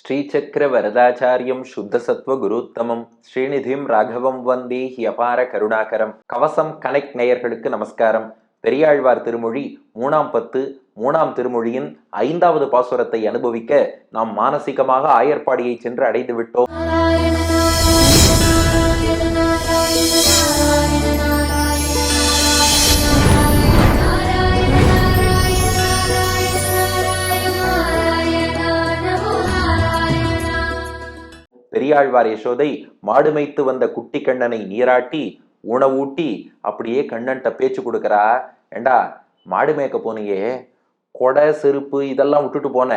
ஸ்ரீசக்கர வரதாச்சாரியம் சுத்தசத்வ குருத்தமம் ஸ்ரீநிதிம் ராகவம் வந்தே ஹியபார கருணாகரம். கவசம் கனெக்ட் நேயர்களுக்கு நமஸ்காரம். பெரியாழ்வார் திருமொழி 3ஆம் பத்து 3ஆம் திருமொழியின் 5வது பாசுரத்தை அனுபவிக்க நாம் மானசீகமாக ஆயர்பாடியை சென்று அடைந்து விட்டோம். பெரியாழ்வார் யசோதை மாடு மேய்த்து வந்த குட்டி கண்ணனை நீராட்டி உணவூட்டி அப்படியே கண்ணன்ட்ட பேச்சு கொடுக்கறா. ஏண்டா, மாடு மேய்க்க போனியே, கொடை செருப்பு இதெல்லாம் விட்டுட்டு போன,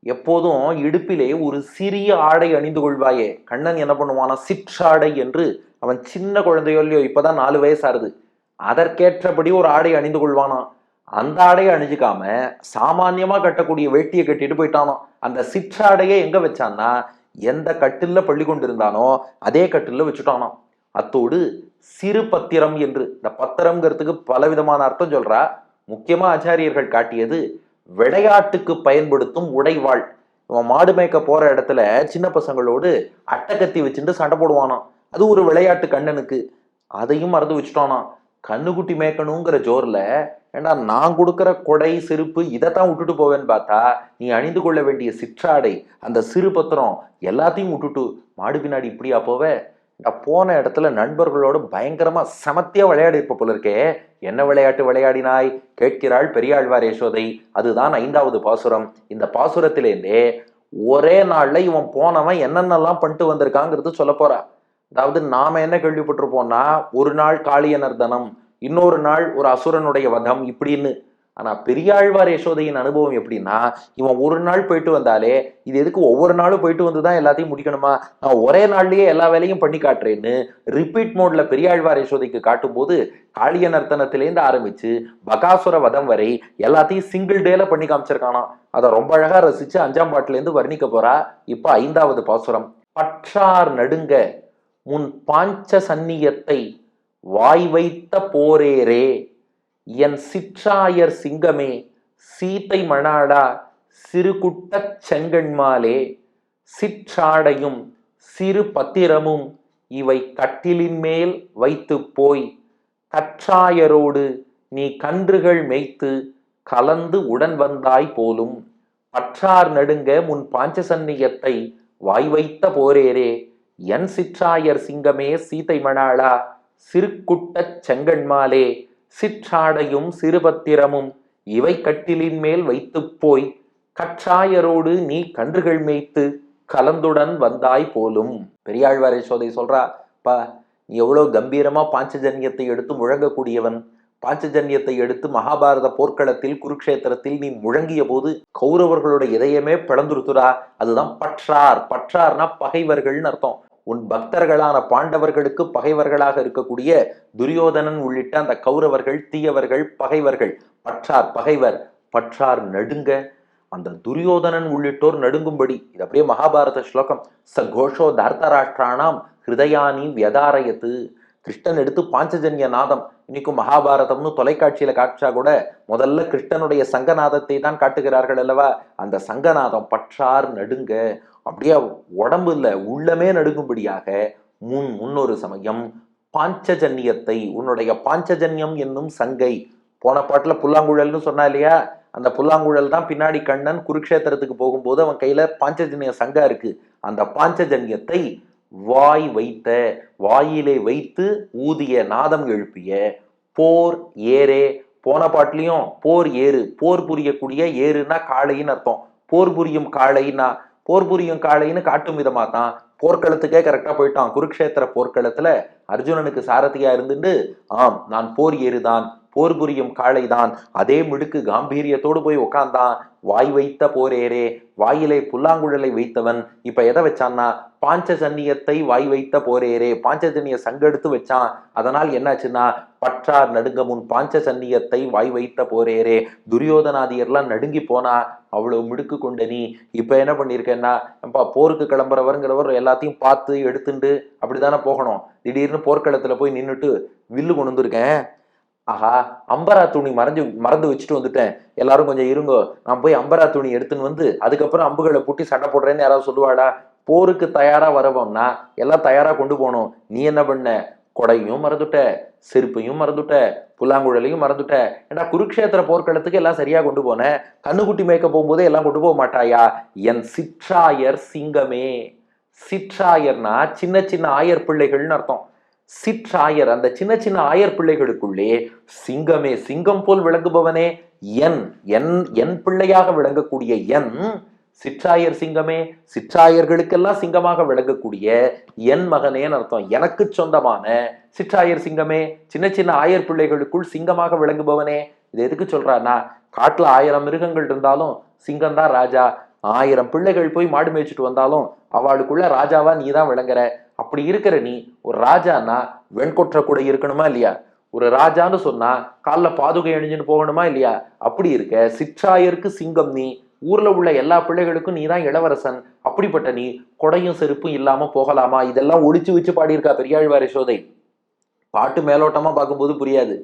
எப்போதும் இடுப்பிலே ஒரு சிறிய ஆடை அணிந்து கொள்வாயே. கண்ணன் என்ன பண்ணுவானா, சிற்றாடை என்று, அவன் சின்ன குழந்தையோ இல்லையோ, இப்பதான் 4 வயசாருது, அதற்கேற்றபடி ஒரு ஆடை அணிந்து கொள்வானா. அந்த ஆடையை அணிஞ்சுக்காம சாமான்யமா கட்டக்கூடிய வேட்டியை கட்டிட்டு போயிட்டானோ. அந்த சிற்றாடையை எங்க வச்சான்னா, எந்த கட்டில்ல பள்ளி கொண்டிருந்தானோ அதே கட்டில்ல வச்சுட்டானோ. அத்தோடு சிறு பத்திரம் என்று, இந்த பத்திரம்ங்கிறதுக்கு பலவிதமான அர்த்தம் சொல்றா. முக்கியமா ஆச்சாரியர்கள் காட்டியது விளையாட்டுக்கு பயன்படுத்தும் உடைவாள். இவன் மாடு மேய்க்க போற இடத்துல சின்ன பசங்களோடு அட்டக்கத்தி வச்சுட்டு சண்டை போடுவானாம். அது ஒரு விளையாட்டு கண்ணனுக்கு. அதையும் மறந்து வச்சுட்டானா. கண்ணுக்குட்டி மேய்க்கணுங்கிற ஜோர்ல, ஏண்டா நான் கொடுக்குற கொடை செருப்பு இதைத்தான் விட்டுட்டு போவேன்னு பார்த்தா, நீ அணிந்து கொள்ள வேண்டிய சிற்றாடை அந்த சிறு பத்திரம் எல்லாத்தையும் விட்டுட்டு மாடு பின்னாடி இப்படியா போவே. நான் போன இடத்துல நண்பர்களோட பயங்கரமா சமத்தியா விளையாடி இருப்ப போல இருக்கே. என்ன விளையாட்டு விளையாடினாய் கேட்கிறாள் பெரியாழ்வார் யசோதை. அதுதான் 5வது பாசுரம். இந்த பாசுரத்திலேருந்தே ஒரே நாள்ல இவன் போனவன் என்னென்னலாம் பண்ணிட்டு வந்திருக்காங்கிறது சொல்ல போறா. அதாவது நாம என்ன கேள்விப்பட்டிருப்போம்னா, ஒரு நாள் காளிய நர்தனம், இன்னொரு நாள் ஒரு அசுரனுடைய வதம் இப்படின்னு. ஆனா பெரியாழ்வார் யசோதையின் அனுபவம் எப்படின்னா, இவன் ஒரு நாள் போயிட்டு வந்தாலே இது எதுக்கு ஒவ்வொரு நாளும் போயிட்டு வந்துதான் எல்லாத்தையும் முடிக்கணுமா, நான் ஒரே நாள்லயே எல்லா வேலையும் பண்ணி காட்டுறேன்னு ரிப்பீட் மோட்ல பெரியாழ்வார் யசோதைக்கு காட்டும் போது, காளிய நர்த்தனத்திலேருந்து ஆரம்பிச்சு பகாசுர வதம் வரை எல்லாத்தையும் சிங்கிள் டேல பண்ணி காமிச்சிருக்கானா. அதை ரொம்ப அழகா ரசிச்சு 5ஆம் பாட்டுல இருந்து வர்ணிக்க போறா. இப்ப 5வது பாசுரம். பற்றார் நடுங்க முன் பாஞ்ச சந்நியத்தை வாய் வைத்த போரேரே, என் சிற்றாயர் சிங்கமே சீத்தை மணாடா சிறுகுட்டச் செங்கண்மாலே, சிற்றாடையும் சிறு பத்திரமும் இவை கட்டிலின் மேல் வைத்து போய், கற்றாயரோடு நீ கன்றுகள் மேய்த்து கலந்து உடன் வந்தாய் போலும். பற்றார் நடுங்க முன் பாஞ்சசன்னியத்தை வாய் வைத்த போரேரே, என் சிற்றாயர் சிங்கமே சீத்தை மணாளா சிறுகுட்டச் செங்கண்மாலே, சிற்றாடையும் சிறுபத்திரமும் இவை கட்டிலின் மேல் வைத்து போய், கற்றாயரோடு நீ கன்றுகள் மேய்த்து கலந்துடன் வந்தாய் போலும். பெரியாழ்வார் யசோதை சொல்றா, பா நீ எவ்வளவு கம்பீரமா பாஞ்சஜன்யத்தை எடுத்து முழங்கக்கூடியவன். பாஞ்சஜன்யத்தை எடுத்து மகாபாரத போர்க்களத்தில் குருக்ஷேத்திரத்தில் நீ முழங்கிய போது கௌரவர்களோட இதயமே பிளந்துருத்துரா. அதுதான் பற்றார். பற்றார்னா பகைவர்கள்னு அர்த்தம். உன் பக்தர்களான பாண்டவர்களுக்கு பகைவர்களாக இருக்கக்கூடிய துரியோதனன் உள்ளிட்ட அந்த கௌரவர்கள் தீயவர்கள் பகைவர்கள். பற்றார் பகைவர். பற்றார் நடுங்க, அந்த துரியோதனன் உள்ளிட்டோர் நடுங்கும்படி. இது அப்படியே மகாபாரத ஸ்லோகம். ச கோஷோ தார்த்தராஷ்டிராணாம் ஹிருதயானி வியதாரயத்து. கிருஷ்ணன் எடுத்து பாஞ்சஜன்ய நாதம். இன்னைக்கும் மகாபாரதம்னு தொலைக்காட்சியில காட்சா கூட முதல்ல கிருஷ்ணனுடைய சங்கநாதத்தை தான் காட்டுகிறார்கள் அல்லவா. அந்த சங்கநாதம் பற்றார் நடுங்க, அப்படியே உடம்பு இல்ல உள்ளமே நடுங்கும்படியாக. முன்னொரு சமயம் பாஞ்சஜன்யத்தை, உன்னுடைய பாஞ்சஜன்யம் என்னும் சங்கை. போன பாட்டுல புல்லாங்குழல்னு சொன்னா இல்லையா, அந்த புல்லாங்குழல் தான் பின்னாடி கண்ணன் குருக்ஷேத்திரத்துக்கு போகும்போது அவன் கையில பாஞ்சஜன்ய சங்கா இருக்கு. அந்த பாஞ்சஜன்யத்தை வாய் வைத்த, வாயிலே வைத்து ஊதிய நாதம் எழுப்பிய போர் ஏரே. போன பாட்டுலயும் போர் ஏறு, போர் புரியக்கூடிய ஏறுனா காளைன்னு அர்த்தம். போர் புரியும் காளைன்னா, போர் புரியும் காளைன்னு காட்டும் விதமா தான் போர்க்களத்துக்கே கரெக்டா போயிட்டான். குருக்ஷேத்திர போர்க்களத்துல அர்ஜுனனுக்கு சாரதியா இருந்துட்டு, ஆம் நான் போர் ஏறுதான், போர் புரியும் காளைதான், அதே மிடுக்கு காம்பீரியத்தோடு போய் உட்கார்ந்தான். வாய் வைத்த போரேரே, வாயிலை புல்லாங்குழலை வைத்தவன் இப்ப எதை வச்சான்னா, பாஞ்சஜன்யத்தை வாய் வைத்த போரேரே, பாஞ்சஜன்ய சங்கெடுத்து வச்சான். அதனால் என்னாச்சுன்னா, பற்றார் நடுங்க முன் பாஞ்சஜன்யத்தை வாய் வைத்த போரேரே. துரியோதனாதியர்லாம் நடுங்கி போனா. அவ்வளவு மிடுக்கு கொண்ட நீ இப்ப என்ன பண்ணிருக்கேன்னா, போருக்கு கிளம்புறவருங்கிறவர் எல்லாத்தையும் பார்த்து எடுத்துட்டு அப்படித்தானே போகணும். திடீர்னு போர்க்களத்துல போய் நின்றுட்டு வில்லு கொண்டு வந்திருக்கேன், ஆஹா, அம்பரா துணி மறந்து வச்சுட்டு வந்துட்டேன், எல்லாரும் கொஞ்சம் இருங்கோ, நான் போய் அம்பரா துணி எடுத்துன்னு வந்து அதுக்கப்புறம் அம்புகளை பூட்டி சண்டை போடுறேன்னு யாராவது சொல்லுவாடா? போருக்கு தயாரா வரவோம்னா எல்லாம் தயாரா கொண்டு போகணும். நீ என்ன பண்ண? கொடையும் மறந்துட்ட, செருப்பையும் மறந்துட்ட, புல்லாங்குழலையும் மறந்துட்ட. ஏன்னா குருக்ஷேத்திர போர்க்களத்துக்கு எல்லாம் சரியா கொண்டு போனேன், கண்ணுக்குட்டி மேய்க்க போகும்போதே எல்லாம் கொண்டு போக மாட்டாயா? என் சிற்றாயர் சிங்கமே. சிற்றாயர்னா சின்ன சின்ன ஆயர் பிள்ளைகள்னு அர்த்தம். சிற்றாயர், அந்த சின்ன சின்ன ஆயர் பிள்ளைகளுக்குள்ளே சிங்கமே, சிங்கம் போல் விளங்குபவனே, என் என் என் பிள்ளையாக விளங்கக்கூடிய என் சிற்றாயர் சிங்கமே, சிற்றாயர்களுக்கெல்லாம் சிங்கமாக விளங்கக்கூடிய என் மகனேன்னு அர்த்தம். எனக்கு சொந்தமான சிற்றாயர் சிங்கமே, சின்ன சின்ன ஆயர் பிள்ளைகளுக்குள் சிங்கமாக விளங்குபவனே. இது எதுக்கு சொல்றான்னா, காட்டுல 1000 மிருகங்கள் இருந்தாலும் சிங்கம் தான் ராஜா. 1000 பிள்ளைகள் போய் மாடு மேய்ச்சிட்டு வந்தாலும் அவளுக்குள்ள ராஜாவா நீ தான் விளங்குற. அப்படி இருக்கிற நீ ஒரு ராஜான்னா வெண்கொற்ற கூட இருக்கணுமா இல்லையா? ஒரு ராஜான்னு சொன்னா கால்ல பாதுகை அணிஞ்சுன்னு போகணுமா இல்லையா? அப்படி இருக்க சிற்றாயருக்கு சிங்கம் நீ, ஊர்ல உள்ள எல்லா பிள்ளைகளுக்கும் நீ தான் இளவரசன். அப்படிப்பட்ட நீ கொடையும் செருப்பும் இல்லாம போகலாமா? இதெல்லாம் ஒளிச்சு வச்சு பாடியிருக்கா பெரியாழ்வார் யசோதை. பாட்டு மேலோட்டமா பார்க்கும்போது புரியாது.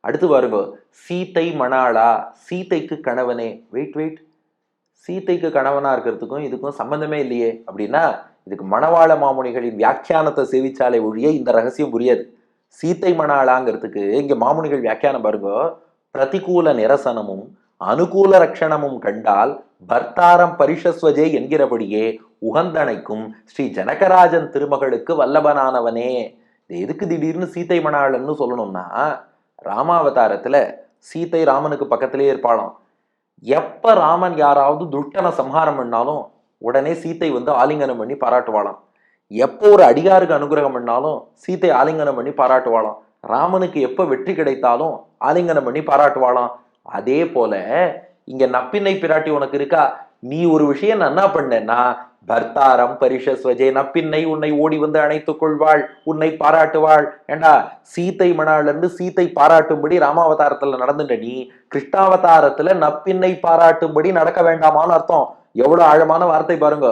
அடுத்து பாருங்க, சீத்தை மணாளா, சீத்தைக்கு கணவனே. வெயிட், சீத்தைக்கு கணவனா இருக்கிறதுக்கும் இதுக்கும் சம்பந்தமே இல்லையே அப்படின்னா, இதுக்கு மணவாள மாமுனிகளின் வியாக்கியானத்தை சேவிச்சாலே ஒழிய இந்த ரகசியம் புரியாது. சீத்தை மணாளாங்கிறதுக்கு இங்க மாமுனிகள் வியாக்கியானம் பாருங்க, பிரதிகூல நிரசனமும் அனுகூல ரட்சணமும் கண்டால் பர்த்தாரம் பரிஷஸ்வஜே என்கிறபடியே உகந்தனைக்கும் ஸ்ரீ ஜனகராஜன் திருமகளுக்கு வல்லபனானவனே. எதுக்கு திடீர்னு சீத்தை மணாளன்னு சொல்லணும்னா, ராமாவதாரத்துல சீத்தை ராமனுக்கு பக்கத்திலே இருப்பாளாம். எப்ப ராமன் யாராவது துஷ்டனை சம்ஹாரம் பண்ணாலும் உடனே சீத்தை வந்து ஆலிங்கனம் பண்ணி பாராட்டுவாளாம். எப்போ ஒரு அடிகாருக்கு அனுகிரகம் பண்ணாலும் சீத்தை ஆலிங்கனம் பண்ணி பாராட்டுவாளாம். ராமனுக்கு எப்ப வெற்றி கிடைத்தாலும் ஆலிங்கனம் பண்ணி பாராட்டுவாளாம். அதே போல இங்க நப்பின்னை பிராட்டி உனக்கு இருக்கா? நீ ஒரு விஷயம் நன்னா பண்ணேன்னா பர்த்தாரம் பரிஷஸ்வஜே, நப்பின்னை உன்னை ஓடி வந்து அணைத்துக் கொள்வாள், உன்னை பாராட்டுவாள். ஏண்டா, சீத்தை மணாள் இருந்து சீத்தை பாராட்டும்படி ராமாவதாரத்துல நடந்துட்ட நீ, கிருஷ்ணாவதாரத்துல நப்பின்னை பாராட்டும்படி நடக்க வேண்டாமான்னு அர்த்தம். எவ்வளவு ஆழமான வார்த்தை பாருங்க.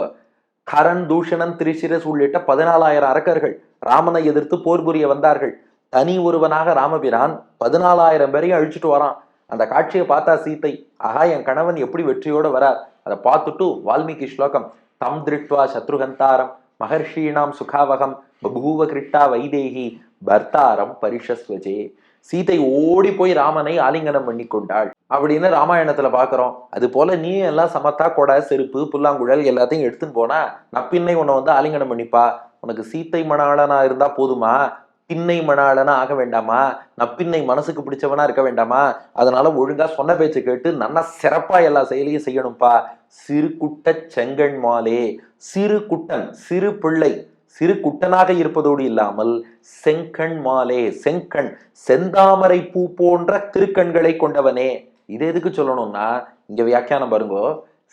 கரண், தூஷணன், திரிசிரஸ் உள்ளிட்ட 14,000 அரக்கர்கள் ராமனை எதிர்த்து போர் புரிய வந்தார்கள். தனி ஒருவனாக ராமபிரான் 14,000 பேரையும் அழிச்சுட்டு வரான். அந்த காட்சியை பார்த்தா சீத்தை, ஆஹா என் கணவன் எப்படி வெற்றியோட வரார். அதை பார்த்துட்டு வால்மீகி ஸ்லோகம், தம் திருட்வா சத்ருஹந்தாரம் மகர்ஷீணாம் சுகாவகம் பபூவ கிருட்டா வைதேகி பர்த்தாரம் பரிஷஸ்வஜே. சீதை ஓடி போய் ராமனை ஆலிங்கனம் பண்ணி கொண்டாள் அப்படின்னு ராமாயணத்துல பாக்குறோம். அது போல நீ எல்லாம் சமத்தா கொடை, செருப்பு, புல்லாங்குழல் எல்லாத்தையும் எடுத்துன்னு போனா நப்பின்னை உன்னை வந்து ஆலிங்கனம் பண்ணிப்பா. உனக்கு சீத்தை மணாளனா இருந்தா போதுமா? பின்னை மணாளனா ஆக வேண்டாமா? நப்பின்னை மனசுக்கு பிடிச்சவனா இருக்க வேண்டாமா? அதனால ஒழுங்கா சொன்ன பேச்சு கேட்டு நல்லா சிறப்பா எல்லா செயலையும் செய்யணும்பா. சிறு குட்ட செங்கண் மாலே, சிறு குட்டன் சிறு பிள்ளை, சிறு குட்டனாக இருப்பதோடு இல்லாமல் செங்கண் மாலே, செங்கண் செந்தாமரை பூ போன்ற திருக்கண்களை கொண்டவனே. இது எதுக்கு சொல்லணும்னா, இங்க வியாக்கியானம் பாருங்கோ,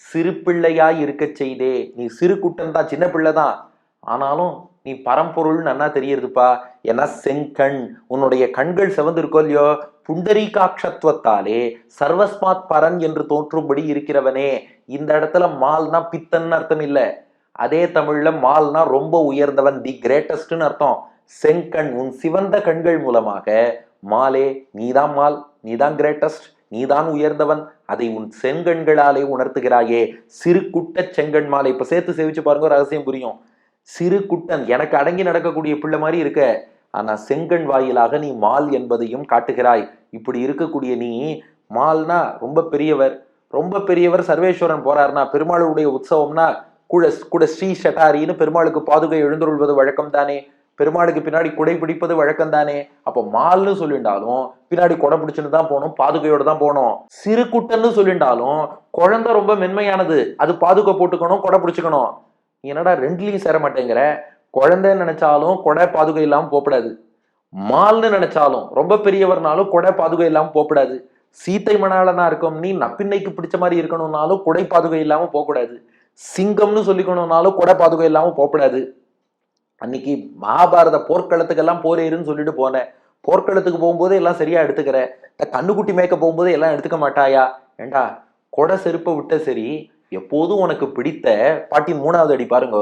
சிறு பிள்ளையாய் இருக்க செய்தே. நீ சிறு குட்டன் தான், சின்ன பிள்ளை தான், ஆனாலும் நீ பரம்பொருள் நன்னா தெரியுதுப்பா. ஏன்னா செங்கண், உன்னுடைய கண்கள் செவந்து இருக்கோ இல்லையோ, புண்டரீகாட்சத்துவத்தாலே சர்வஸ்மாத் பரன் என்று தோற்றும்படி இருக்கிறவனே. இந்த இடத்துல மால்னா பித்தன் அர்த்தம் இல்லை. அதே தமிழ்ல மால்னா ரொம்ப உயர்ந்தவன், தி கிரேட்டஸ்ட்னு அர்த்தம். செங்கண், உன் சிவந்த கண்கள் மூலமாக மாலே, நீதான் மால், நீதான் கிரேட்டஸ்ட், நீதான் உயர்ந்தவன், அதை உன் செங்கண்களாலே உணர்த்துகிறாயே. சிறு குட்ட செங்கண் மாலை. இப்ப சேர்த்து சேவிச்சு பாருங்க, ரகசியம் புரியும். சிறு குட்டன், எனக்கு அடங்கி நடக்கக்கூடிய பிள்ளை மாதிரி இருக்க, ஆனா செங்கண் வாயிலாக நீ மால் என்பதையும் காட்டுகிறாய். இப்படி இருக்கக்கூடிய நீ மால்னா ரொம்ப பெரியவர். ரொம்ப பெரியவர் சர்வேஸ்வரன் போறாருன்னா, பெருமாளுடைய உற்சவம்னா கூட ஸ்ரீ ஷட்டாரின்னு பெருமாளுக்கு பாதுகை எழுந்துருள்வது வழக்கம் தானே. பெருமாளுக்கு பின்னாடி குடை பிடிப்பது வழக்கம் தானே. அப்போ மால்னு சொல்லிண்டாலும் பின்னாடி கொடை பிடிச்சுன்னு தான் போகணும், பாதுகையோட தான் போகணும். சிறு குட்டன்னு சொல்லிண்டாலும் குழந்தை ரொம்ப மென்மையானது, அது பாதுகை போட்டுக்கணும், கொடை பிடிச்சுக்கணும். என்னடா ரெண்டுலையும் சேர மாட்டேங்கிற? குழந்தைன்னு நினைச்சாலும் கொடை பாதுகை இல்லாம போகக்கூடாது, மால்னு நினைச்சாலும் ரொம்ப பெரியவர்னாலும் கொடை பாதுகை இல்லாம போகக்கூடாது. சீத்தை மணாளனா இருக்கும் நீ நப்பின்னைக்கு பிடிச்ச மாதிரி இருக்கணும்னாலும் கொடை பாதுகை இல்லாம போகக்கூடாது. சிங்கம்னு சொல்லிக்கணும்னாலும் கொடை பாதுகை இல்லாம போகக்கூடாது. அன்னைக்கு மகாபாரத போர்க்களத்துக்கெல்லாம் போரேருன்னு சொல்லிட்டு போனேன். போர்க்களத்துக்கு போகும்போது எல்லாம் சரியா எடுத்துக்கிற, கண்ணுக்குட்டி மேய்க்க போகும்போது எல்லாம் எடுத்துக்க மாட்டாயா? ஏண்டா, கொடை செருப்பை விட்ட சரி, எப்போதும் உனக்கு பிடித்த பாட்டின் 3வது அடி பாருங்க,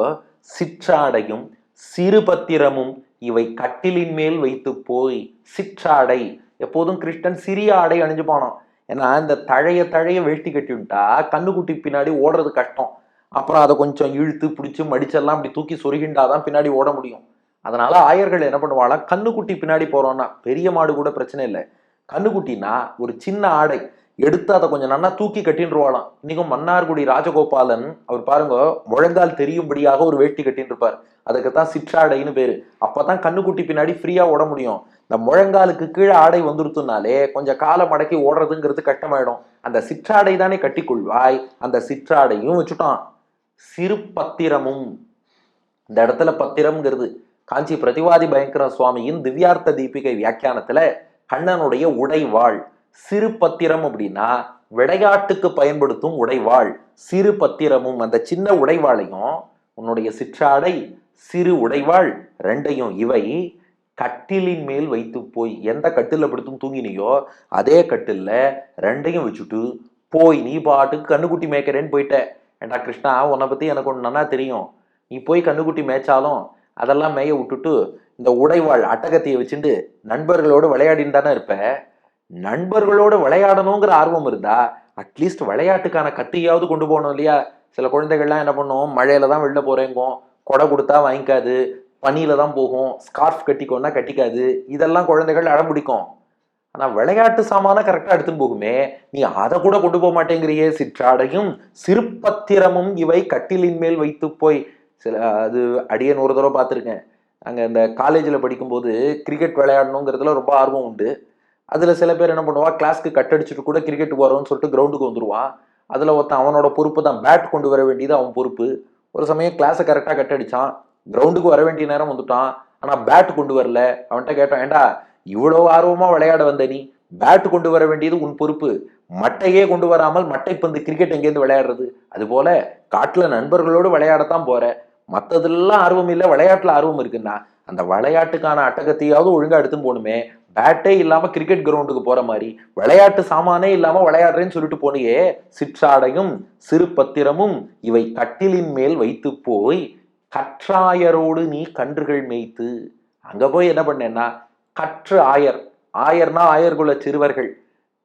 சிற்றாடையும் சிறு பத்திரமும் இவை கட்டிலின் மேல் வைத்து போய். சிற்றாடை எப்போதும் கிருஷ்ணன் சிறிய ஆடை அணிஞ்சுப்பானாம். ஏன்னா இந்த தழைய வேஷ்டி கட்டி விட்டா கண்ணுக்குட்டி பின்னாடி ஓடுறது கஷ்டம். அப்புறம் அதை கொஞ்சம் இழுத்து பிடிச்சி மடிச்செல்லாம் அப்படி தூக்கி சொருகிண்டாதான் பின்னாடி ஓட முடியும். அதனால ஆயர்கள் என்ன பண்ணுவாங்க, கண்ணுக்குட்டி பின்னாடி போறோம்னா, பெரிய மாடு கூட பிரச்சனை இல்லை, கண்ணுக்குட்டினா ஒரு சின்ன ஆடை எடுத்து அதை கொஞ்சம் நல்லா தூக்கி கட்டின்றுவாளாம். இன்னைக்கும் மன்னார்குடி ராஜகோபாலன் அவர் பாருங்க, முழங்கால் தெரியும்படியாக ஒரு வேட்டி கட்டின்னு இருப்பார். அதுக்குத்தான் சிற்றாடைன்னு பேரு. அப்பதான் கண்ணுக்குட்டி பின்னாடி ஃப்ரீயா ஓட முடியும். இந்த முழங்காலுக்கு கீழே ஆடை வந்துருத்துனாலே கொஞ்சம் காலை மடக்கி ஓடுறதுங்கிறது கஷ்டமாயிடும். அந்த சிற்றாடை தானே கட்டி கொள்வாய், அந்த சிற்றாடையும் வச்சுட்டான். சிறு பத்திரமும், இந்த இடத்துல பத்திரம்ங்கிறது காஞ்சி பிரதிவாதி பயங்கர சுவாமியின் திவ்யார்த்த தீபிகை வியாக்கியானத்துல கண்ணனுடைய உடைவாள். சிறு பத்திரம் அப்படின்னா விளையாட்டுக்கு பயன்படுத்தும் உடைவாள். சிறு பத்திரமும், அந்த சின்ன உடைவாளையும் உன்னுடைய சிற்றாடை சிறு உடைவாள் ரெண்டையும் இவை கட்டிலின் மேல் வைத்து போய், எந்த கட்டில படுத்தும் தூங்கினியோ அதே கட்டில்ல ரெண்டையும் வச்சுட்டு போய் நீ பாட்டுக்கு கண்ணுக்குட்டி மேய்க்கிறேன்னு போயிட்ட. ஏண்டா கிருஷ்ணா, உன்னை பத்தி எனக்கு ஒன்று நல்லா தெரியும். நீ போய் கண்ணுக்குட்டி மேய்ச்சாலும் அதெல்லாம் மேய விட்டுட்டு இந்த உடைவாள் அட்டகத்தையை வச்சுட்டு நண்பர்களோடு விளையாடின்னு தானே இருப்ப. நண்பர்களோடு விளையாடணுங்கிற ஆர்வம் இருந்தா அட்லீஸ்ட் விளையாட்டுக்கான கத்தியாவது கொண்டு போகணும் இல்லையா? சில குழந்தைகள்லாம் என்ன பண்ணும், மழையில தான் வெளில போறேங்கும், கொடை கொடுத்தா வாங்கிக்காது, பனியில தான் போகும், ஸ்கார்ஃப் கட்டிக்கோன்னா கட்டிக்காது, இதெல்லாம் குழந்தைகள் அடம்பிடிக்கும். ஆனா விளையாட்டு சாமான கரெக்டா எடுத்துன்னு போகுமே, நீ அதை கூட கொண்டு போக மாட்டேங்கிறியே. சிற்றாடையும் சிறுபத்திரமும் இவை கட்டிலின் மேல் வைத்து போய். சில அது அடியன் ஒரு தடவை பார்த்துருக்கேன். அங்கே இந்த காலேஜில் படிக்கும்போது கிரிக்கெட் விளையாடணுங்கிறதுல ரொம்ப ஆர்வம் உண்டு. அதில் சில பேர் என்ன பண்ணுவா, கிளாஸ்க்கு கட் அடிச்சுட்டு கூட கிரிக்கெட்டுக்கு வரோன்னு சொல்லிட்டு கிரவுண்டுக்கு வந்துடுவான். அதில் ஒருத்தன் அவனோட பொறுப்பு தான், பேட் கொண்டு வர வேண்டியது அவன் பொறுப்பு. ஒரு சமயம் கிளாஸை கரெக்டாக கட் அடித்தான், கிரவுண்டுக்கு வர வேண்டிய நேரம் வந்துட்டான், ஆனால் பேட் கொண்டு வரல. அவன்கிட்ட கேட்டான், ஏண்டா இவ்வளவு ஆர்வமா விளையாட வந்த நீ, பேட் கொண்டு வர வேண்டியது உன் பொறுப்பு, மட்டையே கொண்டு வராமல் மட்டை பந்து கிரிக்கெட் எங்கேருந்து விளையாடுறது? அது போல காட்டுல நண்பர்களோடு விளையாடத்தான் போற, மற்றதெல்லாம் ஆர்வம் இல்லை, விளையாட்டுல ஆர்வம் இருக்குன்னா அந்த விளையாட்டுக்கான அட்டகத்தையாவது ஒழுங்கா எடுத்துன்னு போகணுமே. பேட்டே இல்லாம கிரிக்கெட் கிரவுண்டுக்கு போற மாதிரி விளையாட்டு சாமானே இல்லாம விளையாடுறேன்னு சொல்லிட்டு போனியே. சிற்றாடையும் சிறு பத்திரமும் இவை கட்டிலின் மேல் வைத்து போய் கற்றாயரோடு நீ கன்றுகள் மேய்த்து. அங்க போய் என்ன பண்ணேன்னா, கற்று ஆயர், ஆயர்னா ஆயர்குல சிறுவர்கள்,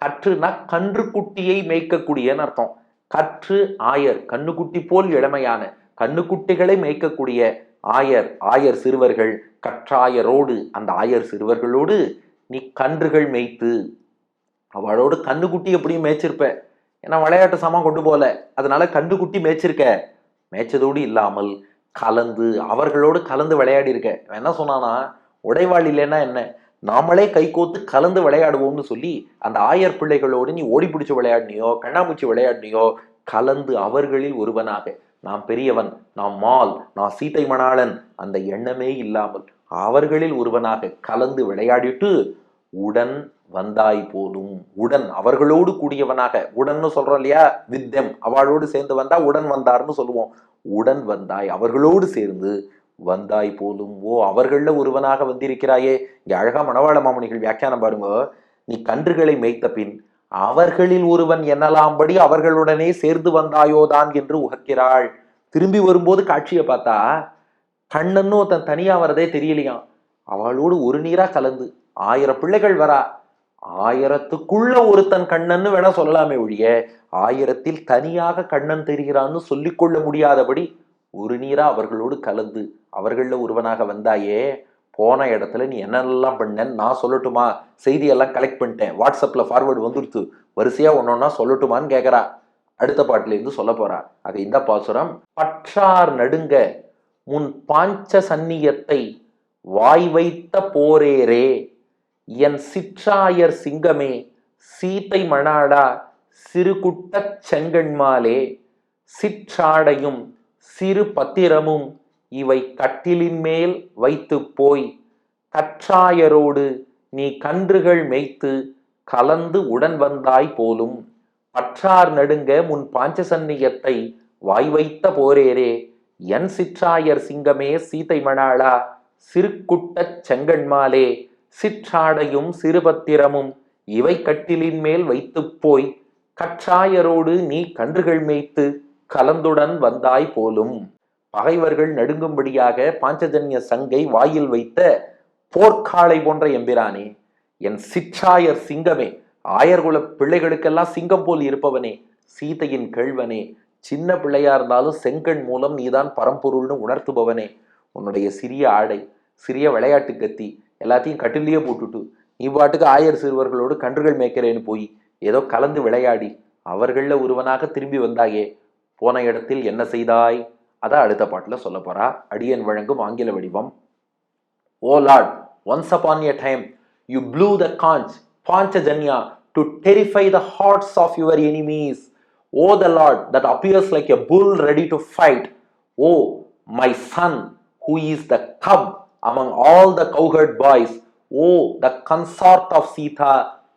கற்றுனா கன்றுக்குட்டியை மேய்க்கக்கூடியன்னு அர்த்தம். கற்று ஆயர், கண்ணுக்குட்டி போல் இளமையான கண்ணுக்குட்டிகளை மேய்க்கக்கூடிய ஆயர், ஆயர் சிறுவர்கள். கற்றாயரோடு, அந்த ஆயர் சிறுவர்களோடு நீ கன்றுகள் மேய்த்து. அவளோடு கண்ணுக்குட்டி எப்படியும் மேய்ச்சிருப்ப, ஏன்னா விளையாட்டு சாமான் கொண்டு போல, அதனால கண்ணுக்குட்டி மேய்ச்சிருக்க. மேய்ச்சதோடு இல்லாமல் கலந்து, அவர்களோடு கலந்து விளையாடி இருக்க. என்ன சொன்னானா, உடைவாள் இல்லைன்னா என்ன, நாமளே கை கோத்து கலந்து விளையாடுவோம்னு சொல்லி அந்த ஆயர் பிள்ளைகளோடு நீ ஓடி பிடிச்சு விளையாடினியோ, கண்ணாமூச்சி விளையாடினியோ, கலந்து அவர்களில் ஒருவனாக, நான் பெரியவன், நான் மால், நான் சீதை மணாளன், அந்த எண்ணமே இல்லாமல் அவர்களில் ஒருவனாக கலந்து விளையாடிட்டு உடன் வந்தாய் போலும். உடன் அவர்களோடு கூடியவனாக, உடன்னு சொல்றோம் இல்லையா, வித்தம், அவளோடு சேர்ந்து வந்தா உடன் வந்தார்னு சொல்லுவோம். உடன் வந்தாய், அவர்களோடு சேர்ந்து வந்தாய் போலும். ஓ, அவர்கள ஒருவனாக வந்திருக்கிறாயே. இங்க அழகா மணவாள மாமுனிகள் வியாக்கியானம் பாருங்க. நீ கன்றுகளை மேய்த்த பின் அவர்களில் ஒருவன் என்னலாம்படி அவர்களுடனே சேர்ந்து வந்தாயோதான் என்று உகக்கிறாள். திரும்பி வரும்போது காட்சியை பார்த்தா கண்ணன்னு ஒருத்தன் தனியா வரதே தெரியலையாம். அவளோடு ஒரு நீரா கலந்து 1000 பிள்ளைகள் வரா, 1000த்துக்குள்ள ஒருத்தன் கண்ணன்னு வேணா சொல்லலாமே ஒழிய 1000த்தில் தனியாக கண்ணன் தெரிகிறான்னு சொல்லிக்கொள்ள முடியாதபடி ஒரு நீரா அவர்களோடு கலந்து அவர்கள ஒருவனாக வந்தாயே. போன இடத்துல நீ என்னெல்லாம் பண்ணேன்னு நான் சொல்லட்டுமா? செய்தியெல்லாம் கலெக்ட் பண்ணிட்டேன், வாட்ஸ்அப்ல ஃபார்வர்டு வந்துடுத்து, வரிசையா ஒன்னொன்னா சொல்லட்டுமான்னு கேட்கறா. அடுத்த பாட்டுல இருந்து சொல்ல போறா. ஆக இந்த பாசுரம், பற்றார் நடுங்க முன் பாஞ்ச சந்நியத்தை வாய் வைத்த போரேரே, என் சிற்றாயர் சிங்கமே சீத்தை மணாடா சிறுகுட்ட செங்கண்மாலே, சிற்றாடையும் சிறு பத்திரமும் இவை கட்டிலின் மேல் வைத்து போய் கற்றாயரோடு நீ கன்றுகள் மேய்த்து கலந்து உடன் வந்தாய் போலும். பற்றார் நடுங்க முன் பாஞ்சசன்னியத்தை வாய் வைத்த போரேரே, என் சிற்றாயர் சிங்கமே சீதை மணாளா சிறுகுட்ட செங்கண்மாலே, சிற்றாடையும் சிறுபத்திரமும் இவை கட்டிலின் மேல் வைத்து போய் கற்றாயரோடு நீ கன்றுகள் மேய்த்து கலந்துடன் வந்தாய் போலும். பகைவர்கள் நடுங்கும்படியாக பாஞ்சஜன்ய சங்கை வாயில் வைத்த போர்க்காளை போன்ற எம்பிரானே, என் சிற்றாயர் சிங்கமே, ஆயர்குல பிள்ளைகளுக்கெல்லாம் சிங்கம் போல் இருப்பவனே, சீதையின் கேள்வனே, சின்ன பிள்ளையா இருந்தாலும் செங்கண் மூலம் நீதான் பரம்பொருள்னு உணர்த்துபவனே, உன்னுடைய சிறிய ஆடை, சிறிய விளையாட்டு கத்தி எல்லாத்தையும் கட்டிலேயே போட்டுட்டு நீ பாட்டுக்கு ஆயர் சிறுவர்களோடு கன்றுகள் மேய்க்கிறேன்னு போய் ஏதோ கலந்து விளையாடி அவர்களில் ஒருவனாக திரும்பி வந்தாயே, போன இடத்தில் என்ன செய்தாய்? அதான் அடுத்த பாட்டில் சொல்ல போறா. அடியன் வழங்கும் ஆங்கில வடிவம். ஓ Lord, once upon a time you blew the conch, Panchajanya, to terrify the hearts of your enemies. O the Lord that appears like a bull ready to fight. O my son, who is the cub among all the cowherd boys. O the consort of Sita.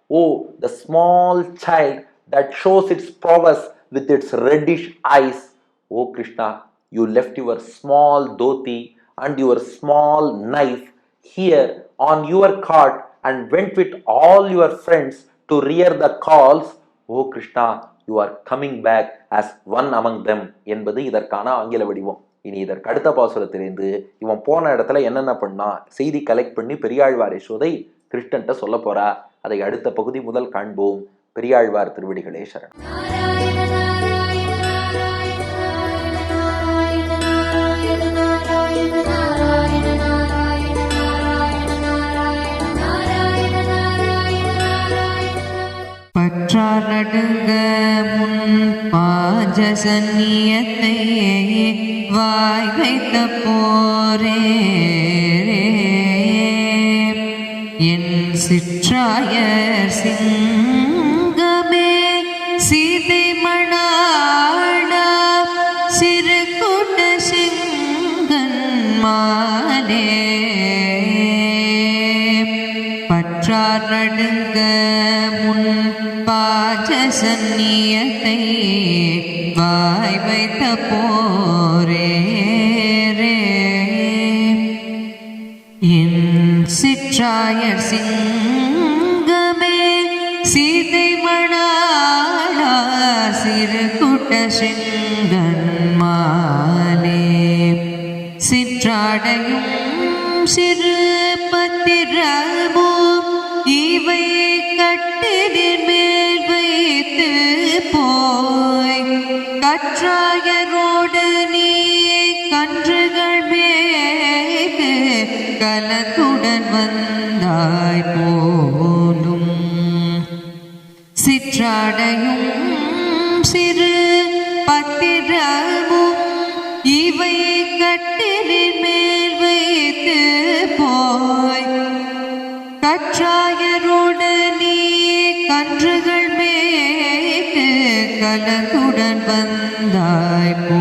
O the small child that shows its prowess with its reddish eyes. O Krishna, you left your small dhoti and your small knife here on your cart and went with all your friends to rear the calves. O Krishna, you are coming back as one among them என்பது இதற்கான ஆங்கில வடிவம். இனி இதற்கு அடுத்த பாசுரத்திலிருந்து இவன் போன இடத்துல என்னென்ன பண்ணா செய்தி கலெக்ட் பண்ணி பெரியாழ்வார் யசோதை கிருஷ்ணன்ட்ட சொல்ல போறா. அதை அடுத்த பகுதி முதல் காண்போம். பெரியாழ்வார் திருவடிகளே சரணம். பற்றார் நடுங்க முன் பாஜசன்னியத்தை வாய் வைத்த போரே என் சிற்றாயர் சிங்கமே சீதை மணாளா சிறு கூட்ட சிங்கன் மாலே பற்றார் நடுங்க முன் பாஜசன்னியத்தை வாய் வைத்த போரே என் சிற்றாயர் சிங்கமே சீதை மணாளா சிறு கூட்ட சிங்கன் மாலே சிற்றாடையும் சிறு பத்திரமும் இவை கட்டிலின் மேல் வைத்து போய் கற்றாயரோடு நீ கன்றுகள் மேய்த்து கலத்துடன் வந்தாய் போலும் சிற்றாடையும் சிறு பத்திரமும் இவை கட்டிலின் மேல் வைத்து போய் கற்றாயரோடு நீ கன்றுகள் மேய்த்து கலத்துடன் வந்தாய் போ